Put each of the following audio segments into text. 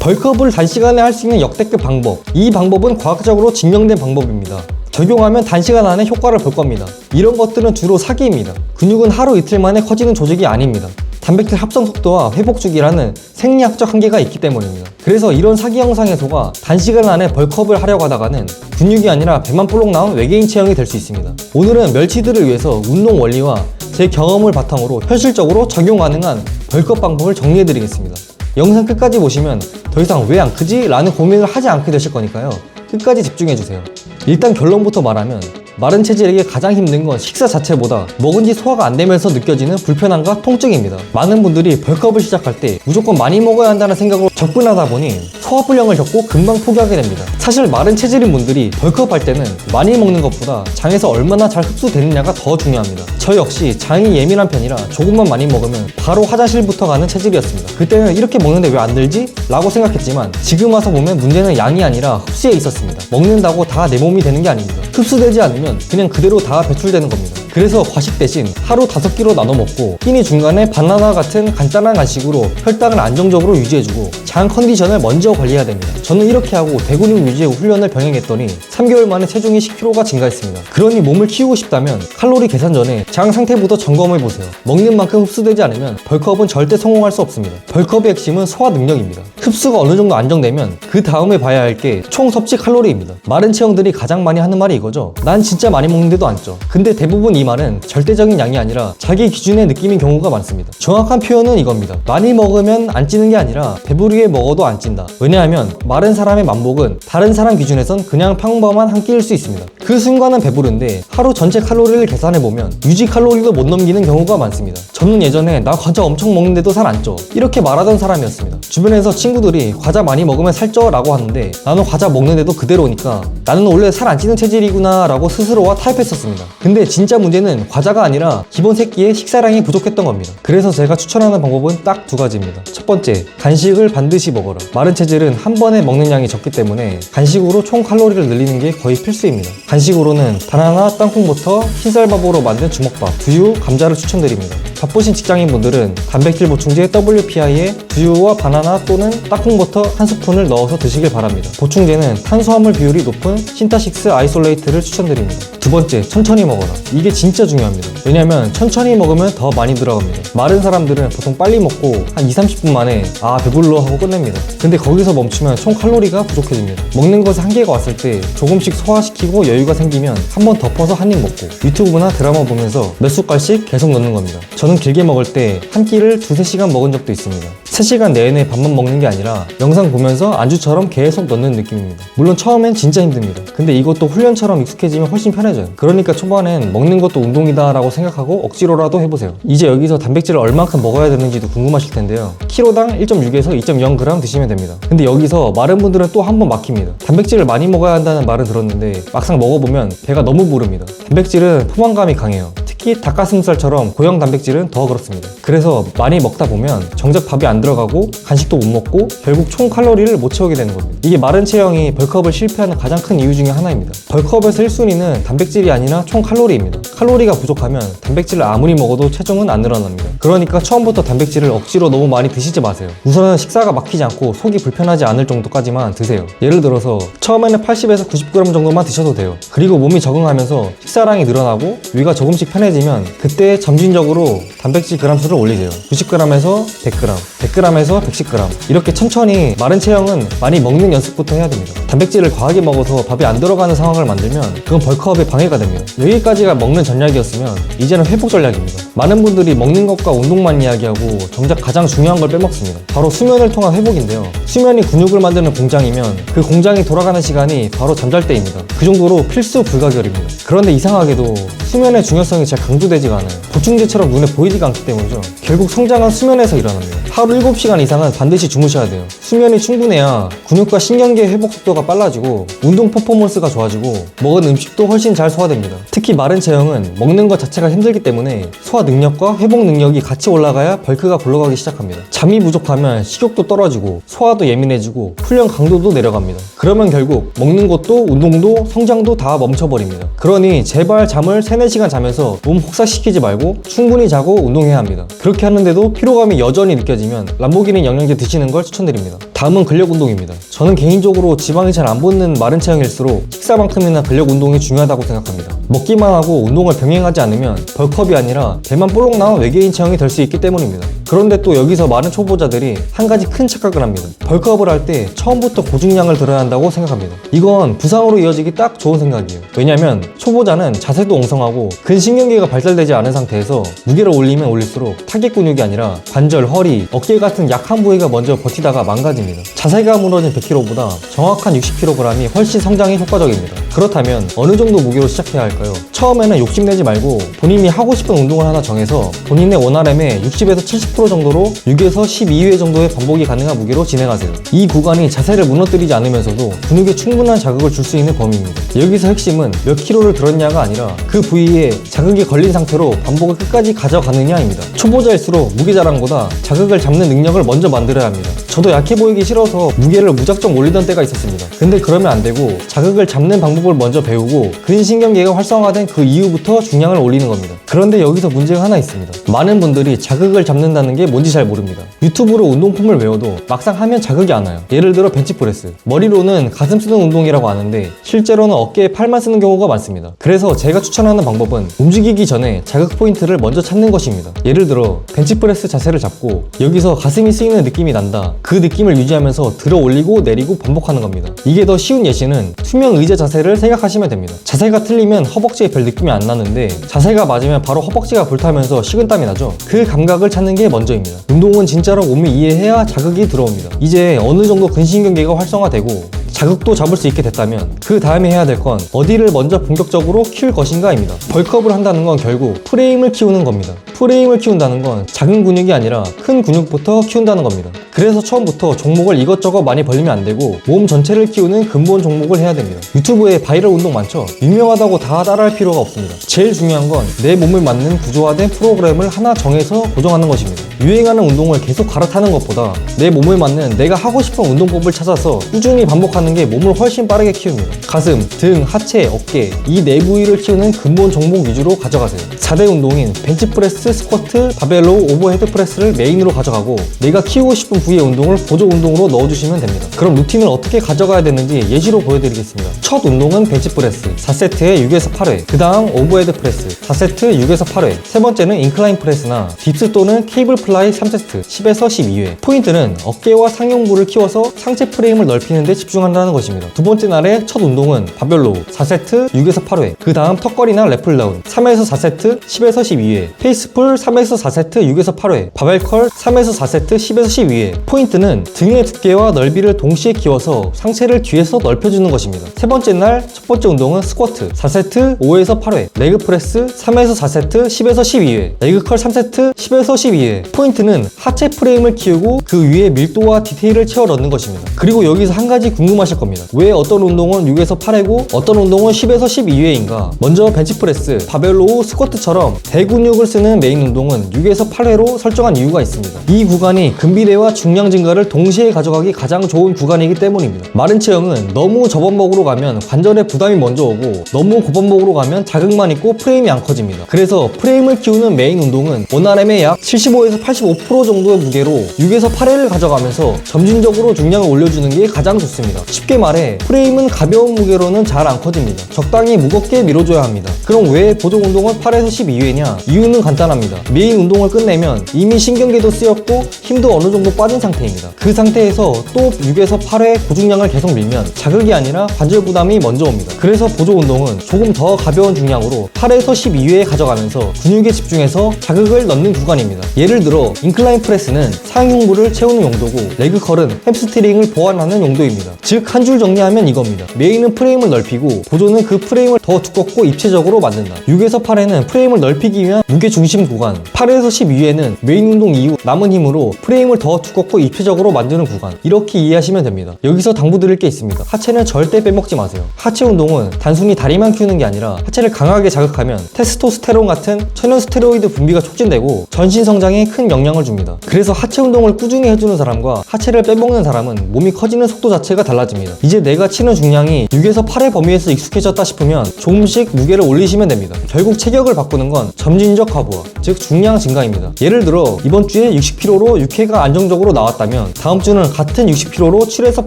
벌크업을 단시간에 할 수 있는 역대급 방법, 이 방법은 과학적으로 증명된 방법입니다. 적용하면 단시간 안에 효과를 볼 겁니다. 이런 것들은 주로 사기입니다. 근육은 하루 이틀 만에 커지는 조직이 아닙니다. 단백질 합성 속도와 회복 주기라는 생리학적 한계가 있기 때문입니다. 그래서 이런 사기 영상에서가 단시간 안에 벌크업을 하려고 하다가는 근육이 아니라 배만 볼록 나온 외계인 체형이 될 수 있습니다. 오늘은 멸치들을 위해서 운동 원리와 제 경험을 바탕으로 현실적으로 적용 가능한 벌크업 방법을 정리해 드리겠습니다. 영상 끝까지 보시면 더 이상 왜 안 크지? 라는 고민을 하지 않게 되실 거니까요. 끝까지 집중해 주세요. 일단 결론부터 말하면 마른 체질에게 가장 힘든 건 식사 자체보다 먹은 뒤 소화가 안 되면서 느껴지는 불편함과 통증입니다. 많은 분들이 벌크업을 시작할 때 무조건 많이 먹어야 한다는 생각으로 접근하다 보니 소화불량을 겪고 금방 포기하게 됩니다. 사실 마른 체질인 분들이 벌크업 할 때는 많이 먹는 것보다 장에서 얼마나 잘 흡수되느냐가 더 중요합니다. 저 역시 장이 예민한 편이라 조금만 많이 먹으면 바로 화장실부터 가는 체질이었습니다. 그때는 이렇게 먹는데 왜 안 들지? 라고 생각했지만 지금 와서 보면 문제는 양이 아니라 흡수에 있었습니다. 먹는다고 다 내 몸이 되는 게 아닙니다. 흡수되지 않으면 그냥 그대로 다 배출되는 겁니다. 그래서 과식 대신 하루 5끼로 나눠 먹고 끼니 중간에 바나나 같은 간단한 간식으로 혈당을 안정적으로 유지해주고 장 컨디션을 먼저 관리해야 됩니다. 저는 이렇게 하고 대근육 유지 훈련을 병행했더니 3개월 만에 체중이 10kg가 증가했습니다. 그러니 몸을 키우고 싶다면 칼로리 계산 전에 장 상태부터 점검해보세요. 먹는 만큼 흡수되지 않으면 벌크업은 절대 성공할 수 없습니다. 벌크업의 핵심은 소화 능력입니다. 흡수가 어느 정도 안정되면 그 다음에 봐야 할 게 총 섭취 칼로리입니다. 마른 체형들이 가장 많이 하는 말이 이거죠. 난 진짜 많이 먹는데도 안 쪄. 근데 대부분 이 말은 절대적인 양이 아니라 자기 기준의 느낌인 경우가 많습니다. 정확한 표현은 이겁니다. 많이 먹으면 안 찌는 게 아니라 배부르게 먹어도 안 찐다. 왜냐하면 마른 사람의 만복은 다른 사람 기준에선 그냥 평범한 한 끼일 수 있습니다. 그 순간은 배부른데 하루 전체 칼로리를 계산해보면 유지 칼로리도 못 넘기는 경우가 많습니다. 저는 예전에 나 과자 엄청 먹는데도 살 안 쪄 이렇게 말하던 사람이었습니다. 주변에서 친구들이 과자 많이 먹으면 살쪄 라고 하는데 나는 과자 먹는데도 그대로니까 나는 원래 살 안 찌는 체질이구나 라고 스스로와 타협했었습니다. 근데 진짜 문제는 과자가 아니라 기본 세끼의 식사량이 부족했던 겁니다. 그래서 제가 추천하는 방법은 딱 2가지입니다. 첫 번째, 간식을 반드시 먹어라. 마른 체질은 한 번에 먹는 양이 적기 때문에 간식으로 총 칼로리를 늘리는 게 거의 필수입니다. 간식으로는 바나나, 땅콩버터, 흰쌀밥으로 만든 주먹밥, 두유, 감자를 추천드립니다. 바쁘신 직장인분들은 단백질 보충제 WPI에 두유와 바나나 또는 땅콩버터 한 스푼을 넣어서 드시길 바랍니다. 보충제는 탄수화물 비율이 높은 신타식스 아이솔레이트를 추천드립니다. 두 번째, 천천히 먹어라. 이게 진짜 중요합니다. 왜냐면 천천히 먹으면 더 많이 들어갑니다. 마른 사람들은 보통 빨리 먹고 한 2-30분 만에 아 배불러 하고 끝냅니다. 근데 거기서 멈추면 총 칼로리가 부족해집니다. 먹는 것에 한계가 왔을 때 조금씩 소화시키고 여유가 생기면 한 번 덮어서 한 입 먹고 유튜브나 드라마 보면서 몇 숟갈씩 계속 넣는 겁니다. 저는 길게 먹을 때 한 끼를 2-3시간 먹은 적도 있습니다. 3시간 내내 밥만 먹는 게 아니라 영상 보면서 안주처럼 계속 넣는 느낌입니다. 물론 처음엔 진짜 힘듭니다. 근데 이것도 훈련처럼 익숙해지면 훨씬 편해져요. 그러니까 초반엔 먹는 것도 운동이다 라고 생각하고 억지로라도 해보세요. 이제 여기서 단백질을 얼만큼 먹어야 되는지도 궁금하실 텐데요. 키로당 1.6에서 2.0g 드시면 됩니다. 근데 여기서 마른 분들은 또 한 번 막힙니다. 단백질을 많이 먹어야 한다는 말은 들었는데 막상 먹어보면 배가 너무 부릅니다. 단백질은 포만감이 강해요. 특히 닭가슴살처럼 고형 단백질은 더 그렇습니다. 그래서 많이 먹다 보면 정작 밥이 안 들어가고 간식도 못 먹고 결국 총 칼로리를 못 채우게 되는 겁니다. 이게 마른 체형이 벌크업을 실패하는 가장 큰 이유 중에 하나입니다. 벌크업에서 1순위는 단백질이 아니라 총 칼로리입니다. 칼로리가 부족하면 단백질을 아무리 먹어도 체중은 안 늘어납니다. 그러니까 처음부터 단백질을 억지로 너무 많이 드시지 마세요. 우선은 식사가 막히지 않고 속이 불편하지 않을 정도까지만 드세요. 예를 들어서 처음에는 80에서 90g 정도만 드셔도 돼요. 그리고 몸이 적응하면서 식사량이 늘어나고 위가 조금씩 편해지면 그때 점진적으로 단백질 그람수를 올리세요. 90g에서 100g, 100g에서 110g 이렇게 천천히 마른 체형은 많이 먹는 연습부터 해야 됩니다. 단백질을 과하게 먹어서 밥이 안 들어가는 상황을 만들면 그건 벌크업에 방해가 됩니다. 여기까지가 먹는 전략이었으면 이제는 회복 전략입니다. 많은 분들이 먹는 것과 운동만 이야기하고 정작 가장 중요한 걸 빼먹습니다. 바로 수면을 통한 회복인데요. 수면이 근육을 만드는 공장이면 그 공장이 돌아가는 시간이 바로 잠잘 때입니다. 그 정도로 필수 불가결입니다. 그런데 이상하게도 수면의 중요성이 잘 강조되지가 않아요. 보충제처럼 눈에 보이지가 않기 때문이죠. 결국 성장은 수면에서 일어납니다. 하루 7시간 이상은 반드시 주무셔야 돼요. 수면이 충분해야 근육과 신경계 회복 속도가 빨라지고 운동 퍼포먼스가 좋아지고 먹은 음식도 훨씬 잘 소화됩니다. 특히 마른 체형은 먹는 것 자체가 힘들기 때문에 소화 능력과 회복 능력이 같이 올라가야 벌크가 굴러가기 시작합니다. 잠이 부족하면 식욕도 떨어지고 소화도 예민해지고 훈련 강도도 내려갑니다. 그러면 결국 먹는 것도 운동도 성장도 다 멈춰버립니다. 그러니 제발 잠을 3-4시간 자면서 몸 혹사시키지 말고 충분히 자고 운동해야 합니다. 그렇게 하는데도 피로감이 여전히 느껴지면 람보기니 영양제 드시는 걸 추천드립니다. 다음은 근력 운동입니다. 저는 개인적으로 지방이 잘 안 붙는 마른 체형일수록 식사만큼이나 근력 운동이 중요하다고 생각합니다. 먹기만 하고 운동을 병행하지 않으면 벌크업이 아니라 배만 볼록 나온 외계인 체형이 될 수 있기 때문입니다. 그런데 또 여기서 많은 초보자들이 한 가지 큰 착각을 합니다. 벌크업을 할 때 처음부터 고중량을 들어야 한다고 생각합니다. 이건 부상으로 이어지기 딱 좋은 생각이에요. 왜냐면 초보자는 자세도 엉성하고 근신경계가 발달되지 않은 상태에서 무게를 올리면 올릴수록 타겟 근육이 아니라 관절, 허리, 어깨 같은 약한 부위가 먼저 버티다가 망가집니다. 자세가 무너진 100kg보다 정확한 60kg이 훨씬 성장에 효과적입니다. 그렇다면 어느 정도 무게로 시작해야 할까요? 처음에는 욕심내지 말고 본인이 하고 싶은 운동을 하나 정해서 본인의 원RM의 60에서 70% 정도로 6에서 12회 정도의 반복이 가능한 무게로 진행하세요. 이 구간이 자세를 무너뜨리지 않으면서도 근육에 충분한 자극을 줄 수 있는 범위입니다. 여기서 핵심은 몇 킬로를 들었냐가 아니라 그 부위에 자극이 걸린 상태로 반복을 끝까지 가져가느냐입니다. 초보자일수록 무게 자랑보다 자극을 잡는 능력을 먼저 만들어야 합니다. 저도 약해 보이기 싫어서 무게를 무작정 올리던 때가 있었습니다. 근데 그러면 안 되고 자극을 잡는 방법을 먼저 배우고 근신경계가 활성화된 그 이후부터 중량을 올리는 겁니다. 그런데 여기서 문제가 하나 있습니다. 많은 분들이 자극을 잡는다는 게 뭔지 잘 모릅니다. 유튜브로 운동품을 외워도 막상 하면 자극이 안 와요. 예를 들어 벤치프레스. 머리로는 가슴 쓰는 운동이라고 아는데 실제로는 어깨에 팔만 쓰는 경우가 많습니다. 그래서 제가 추천하는 방법은 움직이기 전에 자극 포인트를 먼저 찾는 것입니다. 예를 들어 벤치프레스 자세를 잡고 여기서 가슴이 쓰이는 느낌이 난다. 그 느낌을 유지하면서 들어 올리고 내리고 반복하는 겁니다. 이게 더 쉬운 예시는 수명 의자 자세를 생각하시면 됩니다. 자세가 틀리면 허벅지에 별 느낌이 안 나는데 자세가 맞으면 바로 허벅지가 불타면서 식은땀이 나죠. 그 감각을 찾는 게 먼저입니다. 운동은 진짜로 몸이 이해해야 자극이 들어옵니다. 이제 어느 정도 근신경계가 활성화되고 자극도 잡을 수 있게 됐다면 그 다음에 해야 될 건 어디를 먼저 본격적으로 키울 것인가입니다. 벌크업을 한다는 건 결국 프레임을 키우는 겁니다. 프레임을 키운다는 건 작은 근육이 아니라 큰 근육부터 키운다는 겁니다. 그래서 처음부터 종목을 이것저것 많이 벌리면 안 되고 몸 전체를 키우는 근본 종목을 해야 됩니다. 유튜브에 바이럴 운동 많죠? 유명하다고 다 따라할 필요가 없습니다. 제일 중요한 건 내 몸을 맞는 구조화된 프로그램을 하나 정해서 고정하는 것입니다. 유행하는 운동을 계속 갈아타는 것보다 내 몸을 맞는 내가 하고 싶은 운동법을 찾아서 꾸준히 반복하는 게 몸을 훨씬 빠르게 키웁니다. 가슴, 등, 하체, 어깨 이 네 부위를 키우는 근본 종목 위주로 가져가세요. 4대 운동인 벤치프레스, 스쿼트, 바벨로우, 오버헤드 프레스를 메인으로 가져가고 내가 키우고 싶은 부위의 운동을 보조 운동으로 넣어주시면 됩니다. 그럼 루틴을 어떻게 가져가야 되는지 예시로 보여드리겠습니다. 첫 운동은 벤치프레스 4세트에 6에서 8회, 그 다음 오버헤드 프레스 4세트 6에서 8회, 세 번째는 인클라인 프레스나 딥스 또는 케이블 플라이 3세트 10에서 12회. 포인트는 어깨와 상용부를 키워서 상체 프레임을 넓히는 데 집중한다는 것입니다. 두 번째 날의 첫 운동은 바벨로우 4세트 6에서 8회, 그 다음 턱걸이나 랩풀다운 3에서 4세트 10에서 12회, 페이스풀 3에서 4세트 6에서 8회, 바벨컬 3에서 4세트 10에서 12회. 포인트는 등의 두께와 넓이를 동시에 키워서 상체를 뒤에서 넓혀주는 것입니다. 세 번째 날 첫 번째 운동은 스쿼트 4세트 5에서 8회, 레그 프레스 3에서 4세트 10에서 12회, 레그컬 3세트 10에서 12회. 포인트는 하체 프레임을 키우고 그 위에 밀도와 디테일을 채워 넣는 것입니다. 그리고 여기서 한 가지 궁금하실 겁니다. 왜 어떤 운동은 6에서 8회고 어떤 운동은 10에서 12회인가? 먼저 벤치프레스, 바벨로우, 스쿼트처럼 대근육을 쓰는 메인 운동은 6에서 8회로 설정한 이유가 있습니다. 이 구간이 근비대와 중량 증가를 동시에 가져가기 가장 좋은 구간이기 때문입니다. 마른 체형은 너무 저번복으로 가면 관절에 부담이 먼저 오고 너무 고번복으로 가면 자극만 있고 프레임이 안 커집니다. 그래서 프레임을 키우는 메인 운동은 원RM의 약 75에서 85% 정도의 무게로 6에서 8회를 가져가면서 점진적으로 중량을 올려주는 게 가장 좋습니다. 쉽게 말해 프레임은 가벼운 무게로는 잘 안 커집니다. 적당히 무겁게 밀어줘야 합니다. 그럼 왜 보조 운동은 8에서 12회냐? 이유는 간단합니다. 메인 운동을 끝내면 이미 신경계도 쓰였고 힘도 어느 정도 빠진 상태입니다. 그 상태에서 또 6에서 8회 고중량을 계속 밀면 자극이 아니라 관절 부담이 먼저 옵니다. 그래서 보조 운동은 조금 더 가벼운 중량으로 8에서 12회에 가져가면서 근육에 집중해서 자극을 넣는 구간입니다. 예를 들어 인클라인 프레스는 상흉부를 채우는 용도고 레그컬은 햄스트링을 보완하는 용도입니다. 즉 한 줄 정리하면 이겁니다. 메인은 프레임을 넓히고 보조는 그 프레임을 더 두껍고 입체적으로 만든다. 6에서 8회는 프레임을 넓히기 위한 무게 중심 힘 구간, 8에서 12회는 메인 운동 이후 남은 힘으로 프레임을 더 두껍고 입체적으로 만드는 구간, 이렇게 이해하시면 됩니다. 여기서 당부드릴 게 있습니다. 하체는 절대 빼먹지 마세요. 하체 운동은 단순히 다리만 키우는 게 아니라 하체를 강하게 자극하면 테스토스테론 같은 천연 스테로이드 분비가 촉진되고 전신 성장에 큰 영향을 줍니다. 그래서 하체 운동을 꾸준히 해주는 사람과 하체를 빼먹는 사람은 몸이 커지는 속도 자체가 달라집니다. 이제 내가 치는 중량이 6에서 8의 범위에서 익숙해졌다 싶으면 조금씩 무게를 올리시면 됩니다. 결국 체격을 바꾸는 건 점진적 과부하, 즉 중량 증가입니다. 예를 들어 이번 주에 60kg로 6회가 안정적으로 나왔다면 다음 주는 같은 60kg로 7에서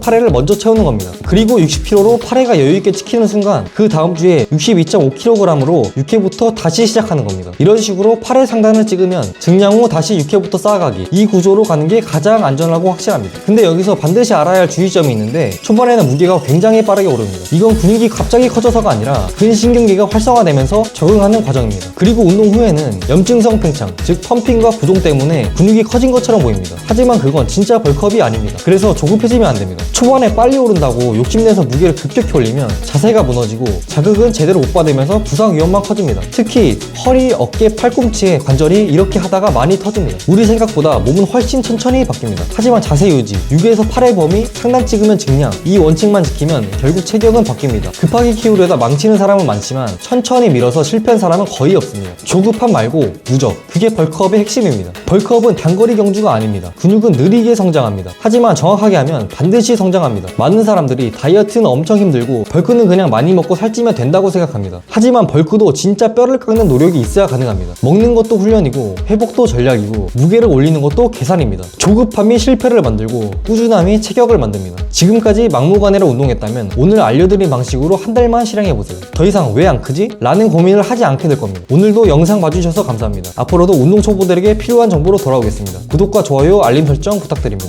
8회를 먼저 채우는 겁니다. 그리고 60kg로 8회가 여유있게 찍히는 순간 그 다음 주에 62.5kg으로 6회부터 다시 시작하는 겁니다. 이런 식으로 8회 상단을 찍으면 증량 후 다시 6회부터 쌓아가기, 이 구조로 가는 게 가장 안전하고 확실합니다. 근데 여기서 반드시 알아야 할 주의점이 있는데 초반에는 무게가 굉장히 빠르게 오릅니다. 이건 근육이 갑자기 커져서가 아니라 근신경계가 활성화되면서 적응하는 과정입니다. 그리고 운동 후에는 염증성 팽창, 즉 펌핑과 부종 때문에 근육이 커진 것처럼 보입니다. 하지만 그건 진짜 벌크업이 아닙니다. 그래서 조급해지면 안 됩니다. 초반에 빨리 오른다고 욕심내서 무게를 급격히 올리면 자세가 무너지고 자극은 제대로 못 받으면서 부상 위험만 커집니다. 특히 허리, 어깨, 팔꿈치의 관절이 이렇게 하다가 많이 터집니다. 우리 생각보다 몸은 훨씬 천천히 바뀝니다. 하지만 자세 유지, 6에서 8의 범위, 상단 찍으면 증량, 이 원칙만 지키면 결국 체격은 바뀝니다. 급하게 키우려다 망치는 사람은 많지만 천천히 밀어서 실패한 사람은 거의 없습니다. 조급함 말고 누적, 그게 벌크업의 핵심입니다. 벌크업은 단거리 경주가 아닙니다. 근육은 느리게 성장합니다. 하지만 정확하게 하면 반드시 성장합니다. 많은 사람들이 다이어트는 엄청 힘들고 벌크는 그냥 많이 먹고 살찌면 된다고 생각합니다. 하지만 벌크도 진짜 뼈를 깎는 노력이 있어야 가능합니다. 먹는 것도 훈련이고 회복도 전략이고 무게를 올리는 것도 계산입니다. 조급함이 실패를 만들고 꾸준함이 체격을 만듭니다. 지금까지 막무가내로 운동했다면 오늘 알려드린 방식으로 한 달만 실행해보세요. 더 이상 왜 안 크지? 라는 고민을 하지 않게 될 겁니다. 오늘도 영상 봐주셔서 감사합니다. 앞으로도 운동 초보들에게 필요한 정보로 돌아오겠습니다. 구독과 좋아요, 알림 설정 부탁드립니다.